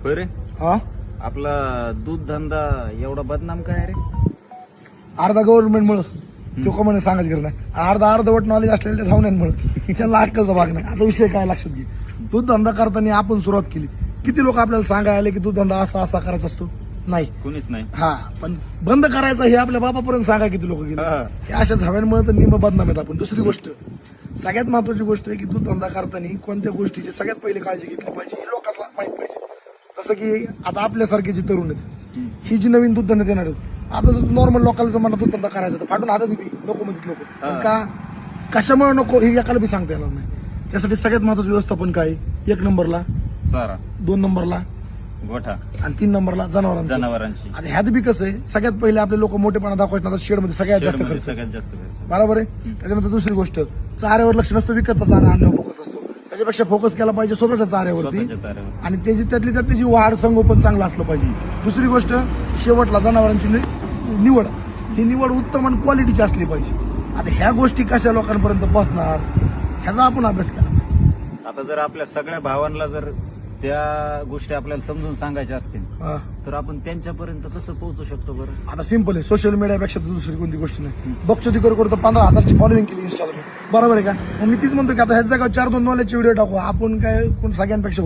होय रे. हा आपला दूध धंदा एवढा बदनाम काय रे? अर्धा गव्हर्नमेंटमुळं तो का म्हणे सांगायची गरज नाही, अर्धवट नॉलेज असलेल्या धावण्यांमुळे त्यांना अक्कलचा भाग नाही. आता विषय काय लक्षात घे, दूध धंदा करताना आपण सुरुवात केली, किती लोक आपल्याला सांगायला आले की दूध धंदा असा असा करायचा असतो? नाही, कुणीच नाही. हा पण बंद करायचं हे आपल्या बापापर्यंत सांगा किती लोक गेले. हा. हे अशा झाव्यांमुळे तर निम बदनाम आहेत आपण. दुसरी गोष्ट, सगळ्यात महत्वाची गोष्ट आहे की दूध धंदा करताना कोणत्या गोष्टीची सगळ्यात पहिली काळजी घेतली पाहिजे ही लोकांना माहित पाहिजे. जसं की आता आपल्यासारखे जे तरुण आहेत, ही जी नवीन दूध धंदा देणार आहेत, आता जर नॉर्मल लोकांचं म्हणा दूध धंदा करायचा तर फाटून हातात येते नको म्हणतात लोक. पण का कशामुळे नको हे एकाला बी सांगता येणार नाही. त्यासाठी सगळ्यात महत्वाचं व्यवस्थापन काय, 1 नंबरला चारा, 2 नंबरला गोठा आणि 3 नंबरला जनावरांची. आता ह्यात बी कसं आहे, सगळ्यात पहिले आपले लोक मोठेपणा दाखवायचे ना शेडमध्ये सगळ्यात जास्त शेडमध्ये खर्च, सगळ्यात जास्त खर्च. बरोबर आहे. त्याच्यानंतर दुसरी गोष्ट, चाऱ्यावर लक्ष नसतं, विकतचा चारा आणण्यावर फोकस असतो. त्याच्यापेक्षा फोकस केला पाहिजे स्वतःच्या चाऱ्यावरती स्वतःच्या चाऱ्यावर. आणि त्यातली त्यात त्याची वाढ संगोपन चांगलं असलं पाहिजे. दुसरी गोष्ट, शेवटला जनावरांची निवड, ही निवड उत्तम आणि क्वालिटीची असली पाहिजे. आता ह्या गोष्टी कशा लोकांपर्यंत पोहोचणार ह्याचा आपण अभ्यास केला पाहिजे. आता जर आपल्या सगळ्या भावांना जर त्या गोष्टी आपल्याला समजून सांगायच्या असतील हा. तर आपण त्यांच्यापर्यंत कसं पोहोचू शकतो बरं? आता सिंपल आहे, सोशल मीडियापेक्षा तर दुसरी कोणती गोष्ट नाही. बक्षोदी करू तर 15,000ची फॉलोइंग केली इंस्टावर, बरोबर आहे का? मग मी तीच म्हणतो की आता ह्याच जागा 4-2 नॉलेजचे व्हिडिओ टाकू आपण, काय कोण सगळ्यांपेक्षा